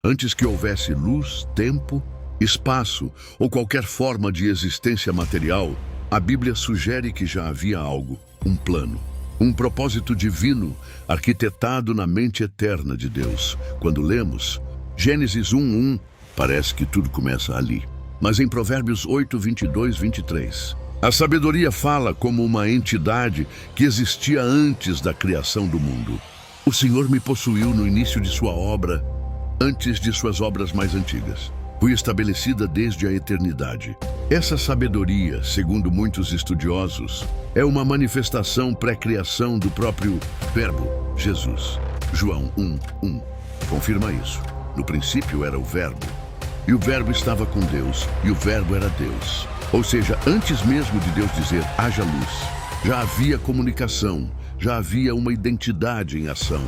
Antes que houvesse luz, tempo, espaço ou qualquer forma de existência material, a Bíblia sugere que já havia algo, um plano, um propósito divino arquitetado na mente eterna de Deus. Quando lemos Gênesis 1:1, parece que tudo começa ali. Mas em Provérbios 8:22-23, a sabedoria fala como uma entidade que existia antes da criação do mundo. O Senhor me possuiu no início de sua obra, antes de suas obras mais antigas. Fui estabelecida desde a eternidade. Essa sabedoria, segundo muitos estudiosos, é uma manifestação pré-criação do próprio Verbo, Jesus. João 1:1 confirma isso. No princípio era o Verbo, e o Verbo estava com Deus, e o Verbo era Deus. Ou seja, antes mesmo de Deus dizer haja luz, já havia comunicação, já havia uma identidade em ação.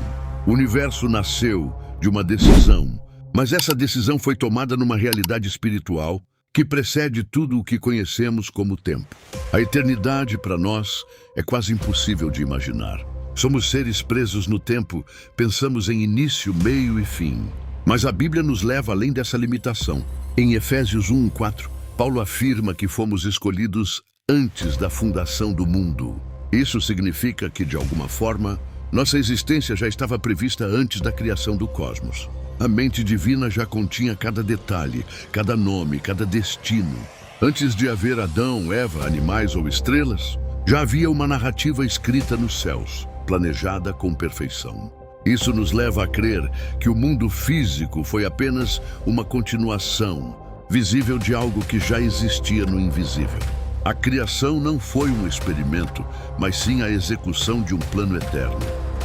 O universo nasceu de uma decisão, mas essa decisão foi tomada numa realidade espiritual que precede tudo o que conhecemos como tempo. A eternidade, para nós, é quase impossível de imaginar. Somos seres presos no tempo, pensamos em início, meio e fim. Mas a Bíblia nos leva além dessa limitação. Em Efésios 1:4, Paulo afirma que fomos escolhidos antes da fundação do mundo. Isso significa que, de alguma forma, nossa existência já estava prevista antes da criação do cosmos. A mente divina já continha cada detalhe, cada nome, cada destino. Antes de haver Adão, Eva, animais ou estrelas, já havia uma narrativa escrita nos céus, planejada com perfeição. Isso nos leva a crer que o mundo físico foi apenas uma continuação visível de algo que já existia no invisível. A criação não foi um experimento, mas sim a execução de um plano eterno.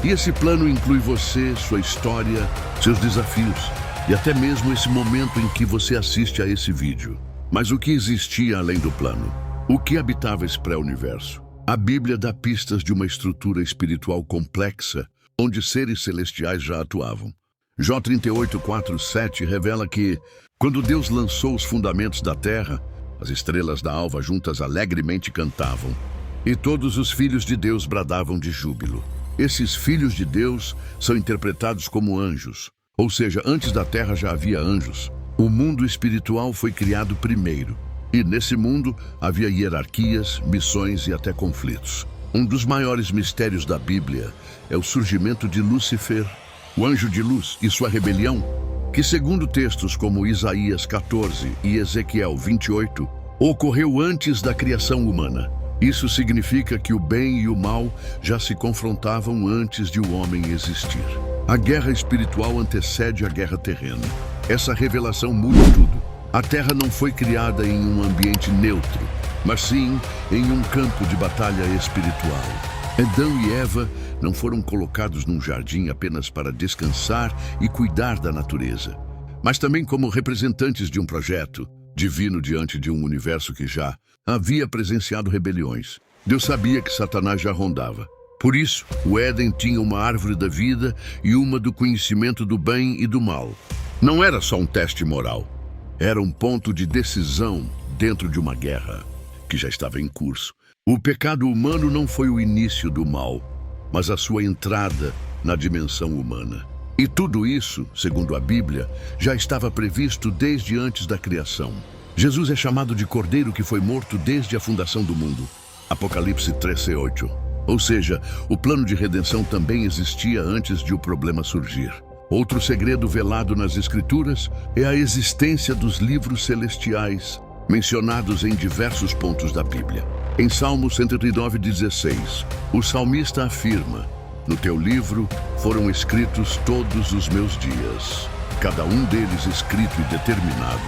E esse plano inclui você, sua história, seus desafios e até mesmo esse momento em que você assiste a esse vídeo. Mas o que existia além do plano? O que habitava esse pré-universo? A Bíblia dá pistas de uma estrutura espiritual complexa, onde seres celestiais já atuavam. Jó 38:4-7 revela que, quando Deus lançou os fundamentos da terra, as estrelas da alva juntas alegremente cantavam, e todos os filhos de Deus bradavam de júbilo. Esses filhos de Deus são interpretados como anjos, ou seja, antes da terra já havia anjos. O mundo espiritual foi criado primeiro, e nesse mundo havia hierarquias, missões e até conflitos. Um dos maiores mistérios da Bíblia é o surgimento de Lúcifer, o anjo de luz, e sua rebelião, que, segundo textos como Isaías 14 e Ezequiel 28, ocorreu antes da criação humana. Isso significa que o bem e o mal já se confrontavam antes de o homem existir. A guerra espiritual antecede a guerra terrena. Essa revelação muda tudo. A Terra não foi criada em um ambiente neutro, mas sim em um campo de batalha espiritual. Adão e Eva não foram colocados num jardim apenas para descansar e cuidar da natureza, mas também como representantes de um projeto divino diante de um universo que já havia presenciado rebeliões. Deus sabia que Satanás já rondava. Por isso, o Éden tinha uma árvore da vida e uma do conhecimento do bem e do mal. Não era só um teste moral. Era um ponto de decisão dentro de uma guerra que já estava em curso. O pecado humano não foi o início do mal, mas a sua entrada na dimensão humana. E tudo isso, segundo a Bíblia, já estava previsto desde antes da criação. Jesus é chamado de Cordeiro que foi morto desde a fundação do mundo. Apocalipse 13:8. Ou seja, o plano de redenção também existia antes de o problema surgir. Outro segredo velado nas Escrituras é a existência dos livros celestiais, mencionados em diversos pontos da Bíblia. Em Salmo 109:16, o salmista afirma: "No teu livro foram escritos todos os meus dias, cada um deles escrito e determinado,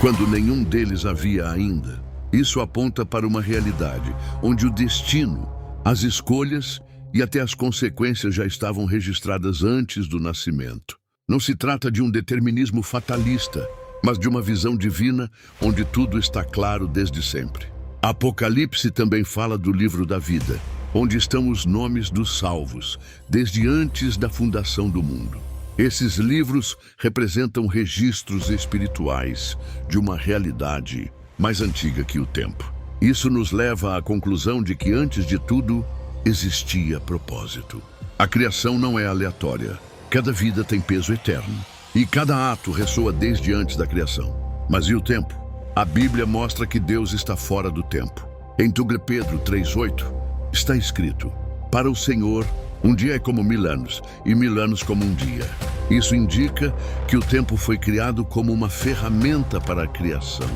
quando nenhum deles havia ainda." Isso aponta para uma realidade onde o destino, as escolhas e até as consequências já estavam registradas antes do nascimento. Não se trata de um determinismo fatalista, mas de uma visão divina onde tudo está claro desde sempre. Apocalipse também fala do livro da vida, onde estão os nomes dos salvos, desde antes da fundação do mundo. Esses livros representam registros espirituais de uma realidade mais antiga que o tempo. Isso nos leva à conclusão de que, antes de tudo, existia propósito. A criação não é aleatória. Cada vida tem peso eterno. e cada ato ressoa desde antes da criação. Mas e o tempo? A Bíblia mostra que Deus está fora do tempo. Em 2 Pedro 3,8 está escrito: para o Senhor, um dia é como 1000 anos, e 1000 anos como um dia. Isso indica que o tempo foi criado como uma ferramenta para a criação.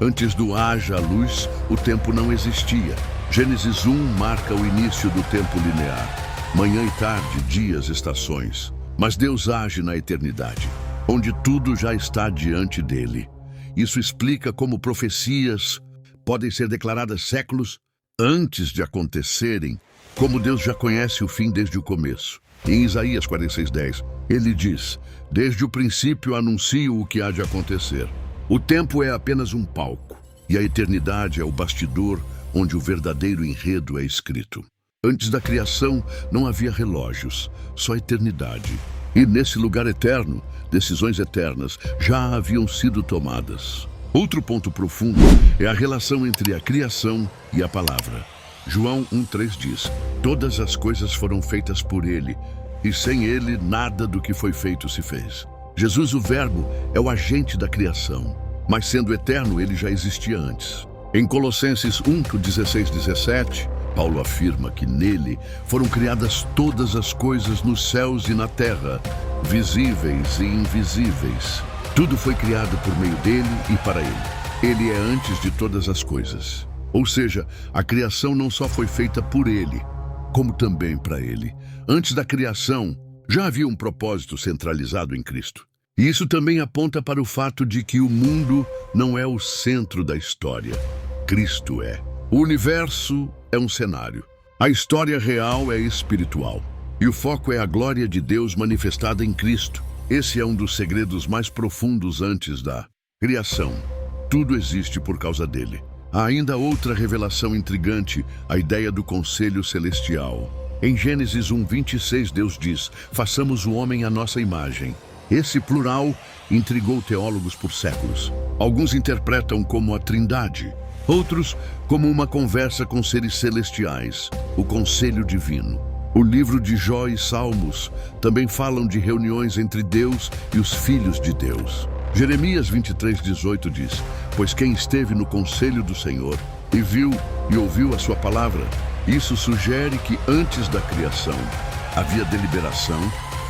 Antes do haja luz, o tempo não existia. Gênesis 1 marca o início do tempo linear. Manhã e tarde, dias, estações. Mas Deus age na eternidade, onde tudo já está diante dele. Isso explica como profecias podem ser declaradas séculos antes de acontecerem, como Deus já conhece o fim desde o começo. Em Isaías 46:10, ele diz: desde o princípio anuncio o que há de acontecer. O tempo é apenas um palco, e a eternidade é o bastidor onde o verdadeiro enredo é escrito. Antes da criação não havia relógios, só eternidade. E nesse lugar eterno, decisões eternas já haviam sido tomadas. Outro ponto profundo é a relação entre a criação e a palavra. João 1,3 diz: todas as coisas foram feitas por ele, e sem ele nada do que foi feito se fez. Jesus, o Verbo, é o agente da criação, mas sendo eterno, ele já existia antes. Em Colossenses 1:16-17, Paulo afirma que nele foram criadas todas as coisas nos céus e na terra, visíveis e invisíveis. Tudo foi criado por meio dele e para ele. Ele é antes de todas as coisas. Ou seja, a criação não só foi feita por ele, como também para ele. Antes da criação, já havia um propósito centralizado em Cristo. E isso também aponta para o fato de que o mundo não é o centro da história. Cristo é. O universo é um cenário. A história real é espiritual. E o foco é a glória de Deus manifestada em Cristo. Esse é um dos segredos mais profundos antes da criação. Tudo existe por causa dele. Há ainda outra revelação intrigante, a ideia do conselho celestial. Em Gênesis 1:26, Deus diz: façamos o homem à nossa imagem. Esse plural intrigou teólogos por séculos. Alguns interpretam como a Trindade, outros como uma conversa com seres celestiais, o conselho divino. O livro de Jó e Salmos também falam de reuniões entre Deus e os filhos de Deus. Jeremias 23:18 diz: pois quem esteve no conselho do Senhor e viu e ouviu a sua palavra, isso sugere que antes da criação havia deliberação,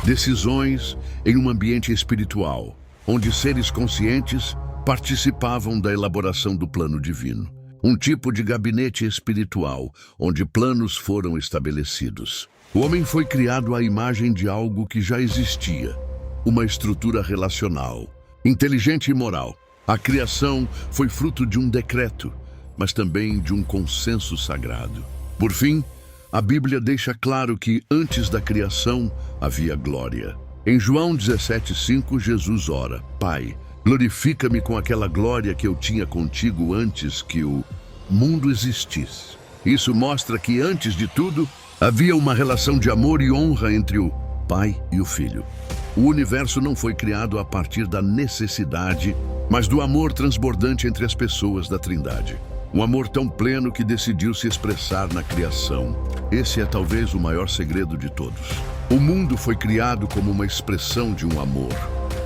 decisões em um ambiente espiritual, onde seres conscientes participavam da elaboração do plano divino. Um tipo de gabinete espiritual, onde planos foram estabelecidos. O homem foi criado à imagem de algo que já existia, uma estrutura relacional, inteligente e moral. A criação foi fruto de um decreto, mas também de um consenso sagrado. Por fim, a Bíblia deixa claro que antes da criação havia glória. Em João 17:5, Jesus ora: Pai, glorifica-me com aquela glória que eu tinha contigo antes que o mundo existisse. Isso mostra que antes de tudo havia uma relação de amor e honra entre o Pai e o Filho. O universo não foi criado a partir da necessidade, mas do amor transbordante entre as pessoas da Trindade. Um amor tão pleno que decidiu se expressar na criação. Esse é talvez o maior segredo de todos. O mundo foi criado como uma expressão de um amor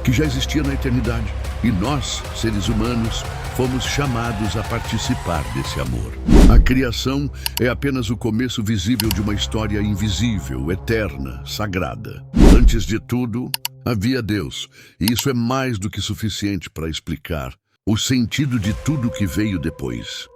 que já existia na eternidade. E nós, seres humanos, fomos chamados a participar desse amor. A criação é apenas o começo visível de uma história invisível, eterna, sagrada. Antes de tudo, havia Deus, e isso é mais do que suficiente para explicar o sentido de tudo que veio depois.